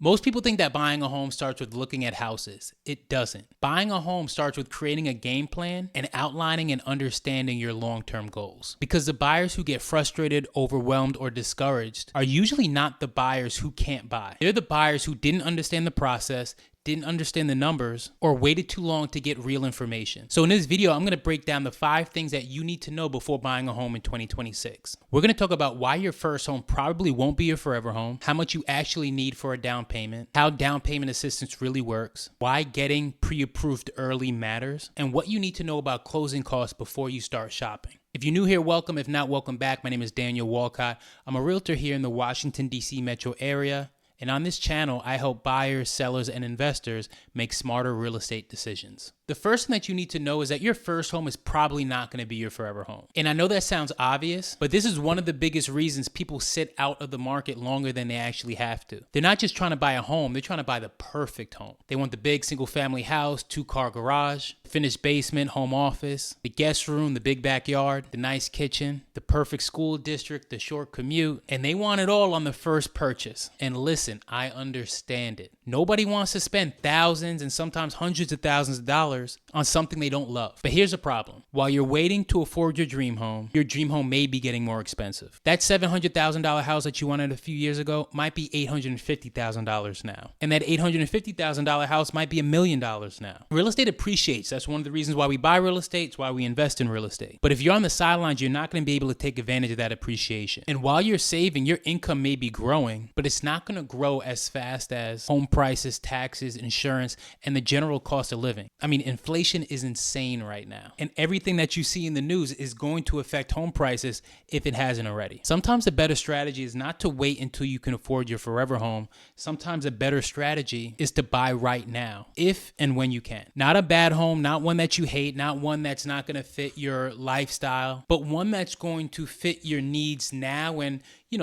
Most people think that buying a home starts with looking at houses. It doesn't. Buying a home starts with creating a game plan and outlining and understanding your long-term goals. Because the buyers who get frustrated, overwhelmed, or discouraged are usually not the buyers who can't buy. They're the buyers who didn't understand the process, didn't understand the numbers, or waited too long to get real information. So in this video, I'm going to break down the 5 things that you need to know before buying a home in 2026. We're going to talk about why your first home probably won't be your forever home, how much you actually need for a down payment, how down payment assistance really works, why getting pre-approved early matters, and what you need to know about closing costs before you start shopping. If you're new here, welcome. If not, welcome back. My name is Daniel Walcott. I'm a realtor here in the Washington, D.C. metro area. And on this channel, I help buyers, sellers, and investors make smarter real estate decisions. The first thing that you need to know is that your first home is probably not going to be your forever home. And I know that sounds obvious, but this is one of the biggest reasons people sit out of the market longer than they actually have to. They're not just trying to buy a home, they're trying to buy the perfect home. They want the big single-family house, 2-car garage, finished basement, home office, the guest room, the big backyard, the nice kitchen, the perfect school district, the short commute, and they want it all on the first purchase. And listen, I understand it. Nobody wants to spend thousands and sometimes hundreds of thousands of dollars on something they don't love. But here's the problem. While you're waiting to afford your dream home may be getting more expensive. That $700,000 house that you wanted a few years ago might be $850,000 now. And that $850,000 house might be $1 million now. Real estate appreciates. That's one of the reasons why we buy real estate. It's why we invest in real estate. But if you're on the sidelines, you're not going to be able to take advantage of that appreciation. And while you're saving, your income may be growing, but it's not going to grow as fast as home prices, taxes, insurance, and the general cost of living. I mean, inflation is insane right now. And everything that you see in the news is going to affect home prices if it hasn't already. Sometimes a better strategy is not to wait until you can afford your forever home. Sometimes a better strategy is to buy right now, if and when you can. Not a bad home, not one that you hate, not one that's not going to fit your lifestyle, but one that's going to fit your needs now and,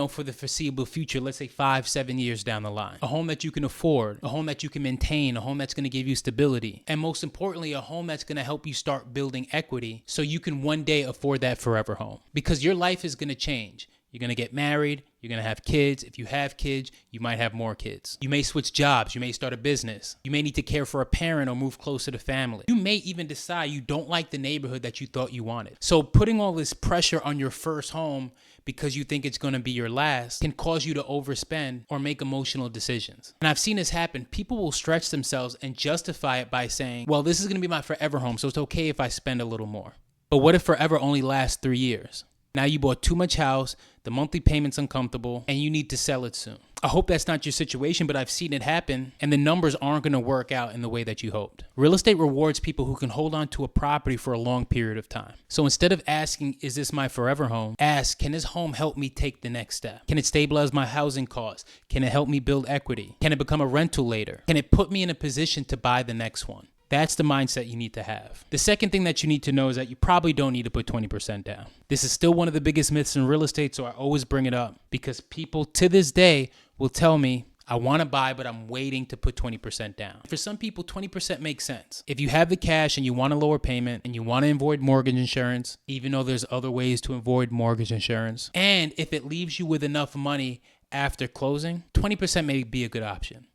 for the foreseeable future, let's say 5-7 years down the line. A home that you can afford, a home that you can maintain, a home that's going to give you stability, and most importantly, a home that's going to help you start building equity so you can one day afford that forever home. Because your life is going to change. You're going to get married, you're going to have kids. If you have kids, you might have more kids. You may switch jobs, you may start a business. You may need to care for a parent or move closer to family. You may even decide you don't like the neighborhood that you thought you wanted. So putting all this pressure on your first home because you think it's going to be your last can cause you to overspend or make emotional decisions. And I've seen this happen. People will stretch themselves and justify it by saying, well, this is going to be my forever home, so it's okay if I spend a little more. But what if forever only lasts 3 years? Now you bought too much house, the monthly payment's uncomfortable, and you need to sell it soon. I hope that's not your situation, but I've seen it happen, and the numbers aren't going to work out in the way that you hoped. Real estate rewards people who can hold on to a property for a long period of time. So instead of asking, is this my forever home? Ask, can this home help me take the next step? Can it stabilize my housing costs? Can it help me build equity? Can it become a rental later? Can it put me in a position to buy the next one? That's the mindset you need to have. The second thing that you need to know is that you probably don't need to put 20% down. This is still one of the biggest myths in real estate, so I always bring it up because people to this day will tell me, I want to buy, but I'm waiting to put 20% down. For some people, 20% makes sense. If you have the cash and you want a lower payment and you want to avoid mortgage insurance, even though there's other ways to avoid mortgage insurance, and if it leaves you with enough money after closing, 20% may be a good option.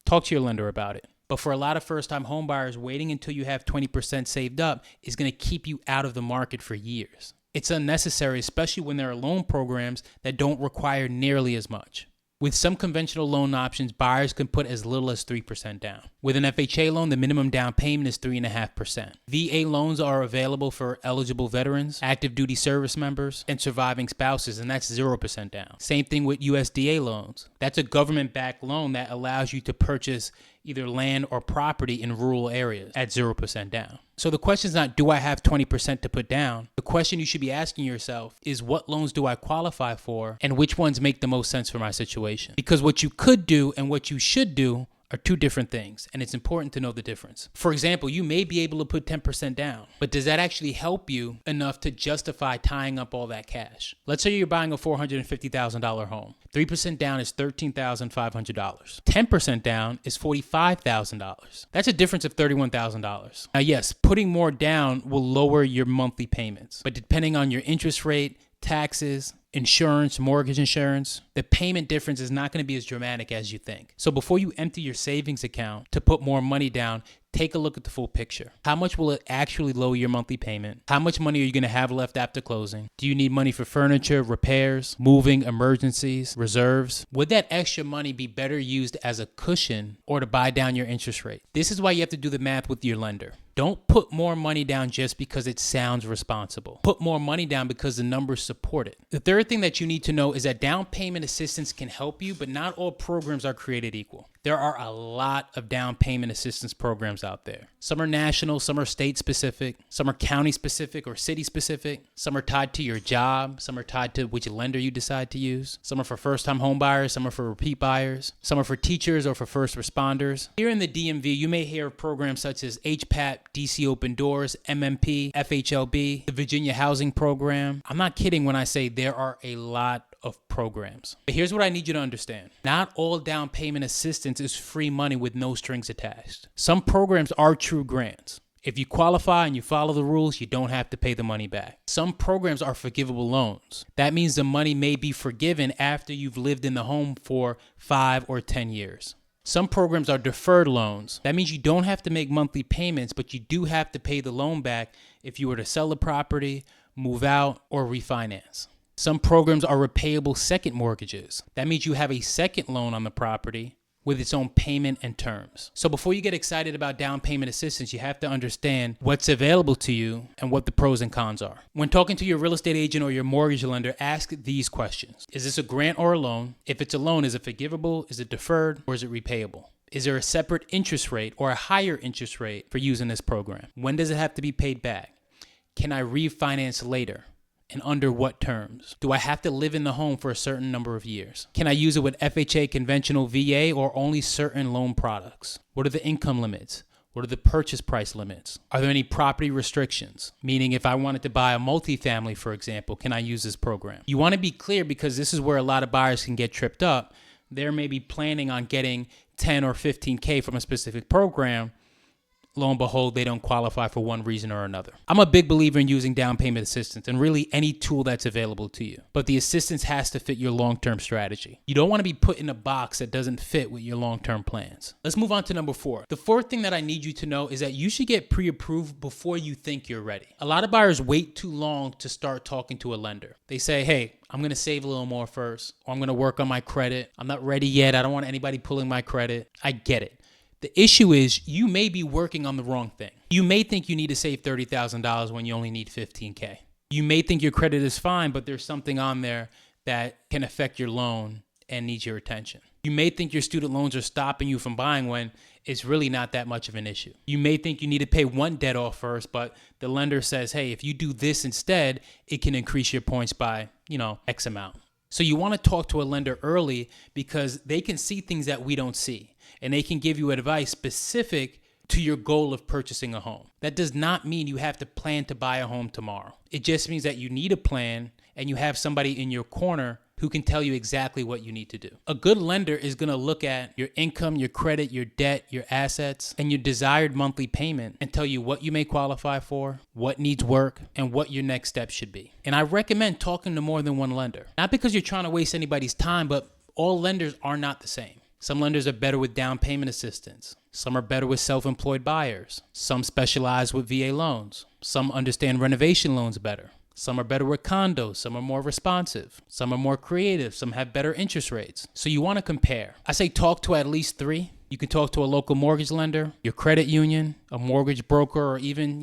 Talk to your lender about it. But for a lot of first-time home buyers, waiting until you have 20% saved up is going to keep you out of the market for years. It's unnecessary, especially when there are loan programs that don't require nearly as much. With some conventional loan options, buyers can put as little as 3% down. With an FHA loan, the minimum down payment is 3.5%. VA loans are available for eligible veterans, active duty service members, and surviving spouses, and that's 0% down. Same thing with USDA loans. That's a government-backed loan that allows you to purchase either land or property in rural areas at 0% down. So the question is not, do I have 20% to put down? The question you should be asking yourself is, what loans do I qualify for and which ones make the most sense for my situation? Because what you could do and what you should do are two different things, and it's important to know the difference. For example, you may be able to put 10% down, but does that actually help you enough to justify tying up all that cash? Let's say you're buying a $450,000 home. 3% down is $13,500. 10% down is $45,000. That's a difference of $31,000. Now, yes, putting more down will lower your monthly payments, but depending on your interest rate, taxes, insurance, mortgage insurance, the payment difference is not going to be as dramatic as you think. So before you empty your savings account to put more money down, take a look at the full picture. How much will it actually lower your monthly payment? How much money are you going to have left after closing? Do you need money for furniture, repairs, moving, emergencies, reserves? Would that extra money be better used as a cushion or to buy down your interest rate? This is why you have to do the math with your lender. Don't put more money down just because it sounds responsible. Put more money down because the numbers support it. The third thing that you need to know is that down payment assistance can help you, but not all programs are created equal. There are a lot of down payment assistance programs out there. Some are national, some are state specific, some are county specific or city specific. Some are tied to your job, some are tied to which lender you decide to use. Some are for first-time home buyers, some are for repeat buyers, some are for teachers or for first responders. Here in the DMV, you may hear of programs such as HPAP, DC Open Doors, MMP, FHLB, the Virginia Housing Program. I'm not kidding when I say there are a lot of programs. But here's what I need you to understand. Not all down payment assistance is free money with no strings attached. Some programs are true grants. If you qualify and you follow the rules, you don't have to pay the money back. Some programs are forgivable loans. That means the money may be forgiven after you've lived in the home for 5 or 10 years. Some programs are deferred loans. That means you don't have to make monthly payments, but you do have to pay the loan back if you were to sell the property, move out, or refinance. Some programs are repayable second mortgages. That means you have a second loan on the property with its own payment and terms. So before you get excited about down payment assistance, you have to understand what's available to you and what the pros and cons are. When talking to your real estate agent or your mortgage lender, ask these questions. Is this a grant or a loan? If it's a loan, is it forgivable? Is it deferred? Or is it repayable? Is there a separate interest rate or a higher interest rate for using this program? When does it have to be paid back? Can I refinance later? And under what terms? Do I have to live in the home for a certain number of years? Can I use it with FHA conventional VA or only certain loan products? What are the income limits? What are the purchase price limits? Are there any property restrictions? Meaning if I wanted to buy a multifamily, for example, can I use this program? You want to be clear because this is where a lot of buyers can get tripped up. They're maybe planning on getting 10 or 15K from a specific program. Lo and behold, they don't qualify for one reason or another. I'm a big believer in using down payment assistance and really any tool that's available to you. But the assistance has to fit your long-term strategy. You don't want to be put in a box that doesn't fit with your long-term plans. Let's move on to number 4. The fourth thing that I need you to know is that you should get pre-approved before you think you're ready. A lot of buyers wait too long to start talking to a lender. They say, hey, I'm going to save a little more first, or I'm going to work on my credit. I'm not ready yet. I don't want anybody pulling my credit. I get it. The issue is you may be working on the wrong thing. You may think you need to save $30,000 when you only need $15K. You may think your credit is fine, but there's something on there that can affect your loan and needs your attention. You may think your student loans are stopping you from buying when it's really not that much of an issue. You may think you need to pay one debt off first, but the lender says, hey, if you do this instead, it can increase your points by, X amount. So you want to talk to a lender early because they can see things that we don't see. And they can give you advice specific to your goal of purchasing a home. That does not mean you have to plan to buy a home tomorrow. It just means that you need a plan and you have somebody in your corner who can tell you exactly what you need to do. A good lender is going to look at your income, your credit, your debt, your assets, and your desired monthly payment and tell you what you may qualify for, what needs work, and what your next step should be. And I recommend talking to more than one lender. Not because you're trying to waste anybody's time, but all lenders are not the same. Some lenders are better with down payment assistance. Some are better with self-employed buyers. Some specialize with VA loans. Some understand renovation loans better. Some are better with condos. Some are more responsive. Some are more creative. Some have better interest rates. So you want to compare. I say talk to at least 3. You can talk to a local mortgage lender, your credit union, a mortgage broker, or even,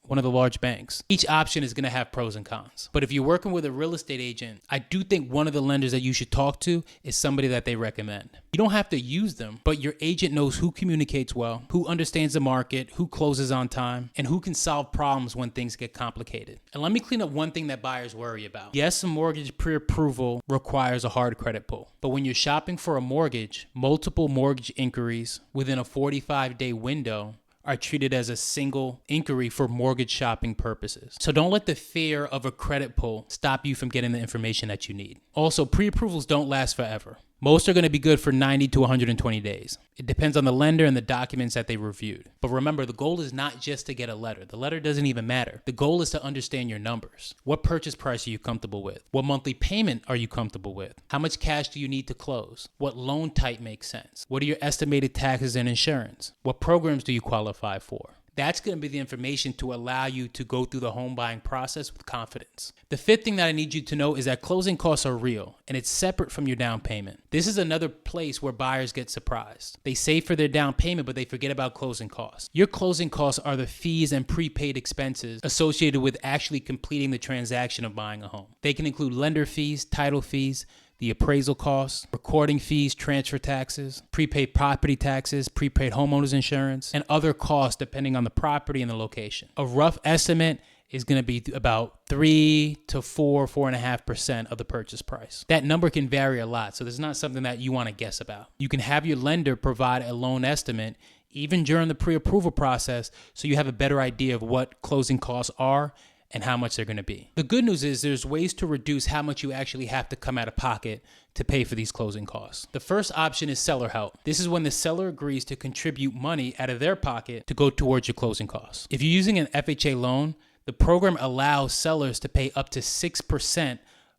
one of the large banks. Each option is going to have pros and cons. But if you're working with a real estate agent, I do think one of the lenders that you should talk to is somebody that they recommend. You don't have to use them, but your agent knows who communicates well, who understands the market, who closes on time, and who can solve problems when things get complicated. And let me clean up one thing that buyers worry about. Yes, a mortgage pre-approval requires a hard credit pull. But when you're shopping for a mortgage, multiple mortgage inquiries within a 45-day window are treated as a single inquiry for mortgage shopping purposes. So don't let the fear of a credit pull stop you from getting the information that you need. Also, pre-approvals don't last forever. Most are going to be good for 90 to 120 days. It depends on the lender and the documents that they reviewed. But remember, the goal is not just to get a letter. The letter doesn't even matter. The goal is to understand your numbers. What purchase price are you comfortable with? What monthly payment are you comfortable with? How much cash do you need to close? What loan type makes sense? What are your estimated taxes and insurance? What programs do you qualify for? That's going to be the information to allow you to go through the home buying process with confidence. The fifth thing that I need you to know is that closing costs are real and it's separate from your down payment. This is another place where buyers get surprised. They save for their down payment, but they forget about closing costs. Your closing costs are the fees and prepaid expenses associated with actually completing the transaction of buying a home. They can include lender fees, title fees, the appraisal costs, recording fees, transfer taxes, prepaid property taxes, prepaid homeowners insurance, and other costs depending on the property and the location. A rough estimate is going to be about 3 to 4.5% of the purchase price. That number can vary a lot, so this is not something that you want to guess about. You can have your lender provide a loan estimate even during the pre-approval process so you have a better idea of what closing costs are and how much they're going to be. The good news is there's ways to reduce how much you actually have to come out of pocket to pay for these closing costs. The first option is seller help. This is when the seller agrees to contribute money out of their pocket to go towards your closing costs. If you're using an FHA loan, the program allows sellers to pay up to 6%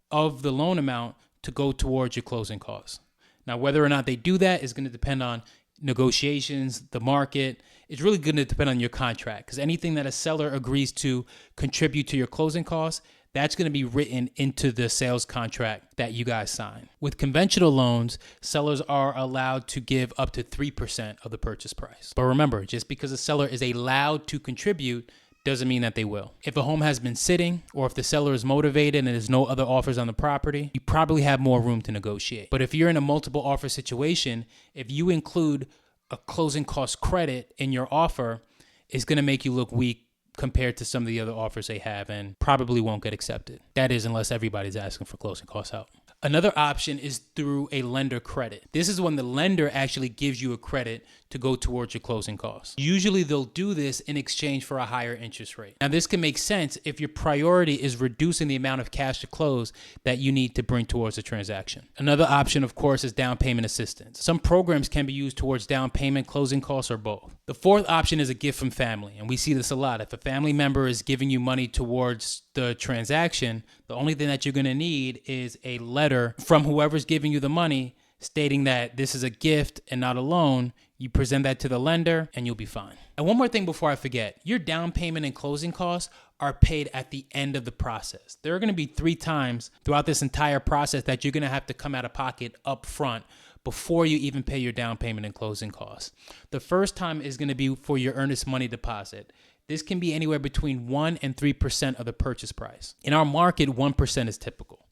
of the loan amount to go towards your closing costs. Now, whether or not they do that is going to depend on negotiations, the market. It's really going to depend on your contract, because anything that a seller agrees to contribute to your closing costs, that's going to be written into the sales contract that you guys sign. With conventional loans, sellers are allowed to give up to 3% of the purchase price. But remember, just because a seller is allowed to contribute doesn't mean that they will. If a home has been sitting, or if the seller is motivated and there's no other offers on the property, you probably have more room to negotiate. But if you're in a multiple offer situation, if you include a closing cost credit in your offer, it's going to make you look weak compared to some of the other offers they have and probably won't get accepted. That is, unless everybody's asking for closing costs help. Another option is through a lender credit. This is when the lender actually gives you a credit to go towards your closing costs. Usually they'll do this in exchange for a higher interest rate. Now, this can make sense if your priority is reducing the amount of cash to close that you need to bring towards the transaction. Another option, of course, is down payment assistance. Some programs can be used towards down payment, closing costs, or both. The fourth option is a gift from family, and we see this a lot. If a family member is giving you money towards the transaction, the only thing that you're going to need is a letter from whoever's giving you the money stating that this is a gift and not a loan. You present that to the lender and you'll be fine. And one more thing before I forget, your down payment and closing costs are paid at the end of the process. There are going to be 3 times throughout this entire process that you're going to have to come out of pocket up front before you even pay your down payment and closing costs. The first time is going to be for your earnest money deposit. This can be anywhere between 1% and 3% of the purchase price. In our market, 1% is typical.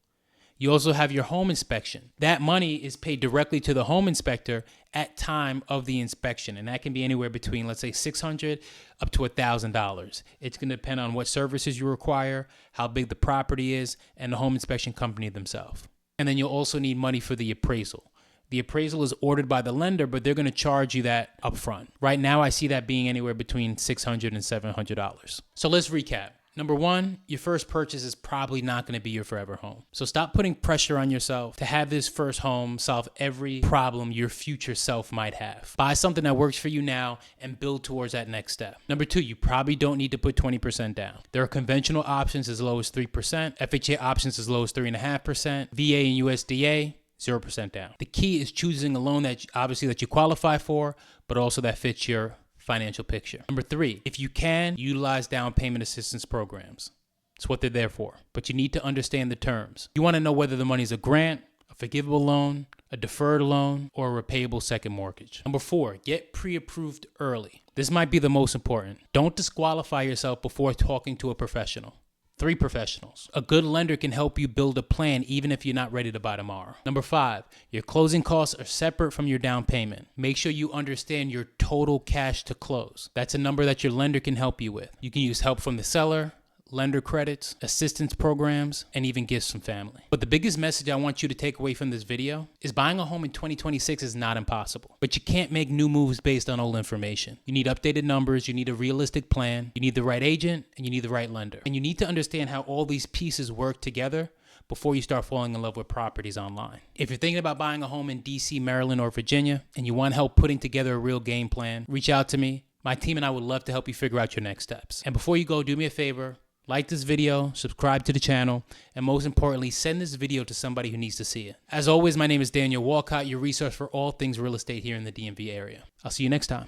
You also have your home inspection. That money is paid directly to the home inspector at time of the inspection, and that can be anywhere between, let's say, $600 up to $1,000. It's going to depend on what services you require, how big the property is, and the home inspection company themselves. And then you'll also need money for the appraisal. The appraisal is ordered by the lender, but they're going to charge you that upfront. Right now, I see that being anywhere between $600 and $700. So let's recap. Number 1, your first purchase is probably not going to be your forever home. So stop putting pressure on yourself to have this first home solve every problem your future self might have. Buy something that works for you now and build towards that next step. Number 2, you probably don't need to put 20% down. There are conventional options as low as 3%, FHA options as low as 3.5%, VA and USDA, 0% down. The key is choosing a loan that you qualify for, but also that fits your financial picture. Number 3, if you can, utilize down payment assistance programs. It's what they're there for. But you need to understand the terms. You want to know whether the money's a grant, a forgivable loan, a deferred loan, or a repayable second mortgage. Number 4, get pre-approved early. This might be the most important. Don't disqualify yourself before talking to a professional. 3 professionals. A good lender can help you build a plan even if you're not ready to buy tomorrow. Number 5, your closing costs are separate from your down payment. Make sure you understand your total cash to close. That's a number that your lender can help you with. You can use help from the seller, lender credits, assistance programs, and even gifts from family. But the biggest message I want you to take away from this video is buying a home in 2026 is not impossible. But you can't make new moves based on old information. You need updated numbers, you need a realistic plan, you need the right agent, and you need the right lender. And you need to understand how all these pieces work together before you start falling in love with properties online. If you're thinking about buying a home in DC, Maryland, or Virginia, and you want help putting together a real game plan, reach out to me. My team and I would love to help you figure out your next steps. And before you go, do me a favor, like this video, subscribe to the channel, and most importantly, send this video to somebody who needs to see it. As always, my name is Daniel Walcott, your resource for all things real estate here in the DMV area. I'll see you next time.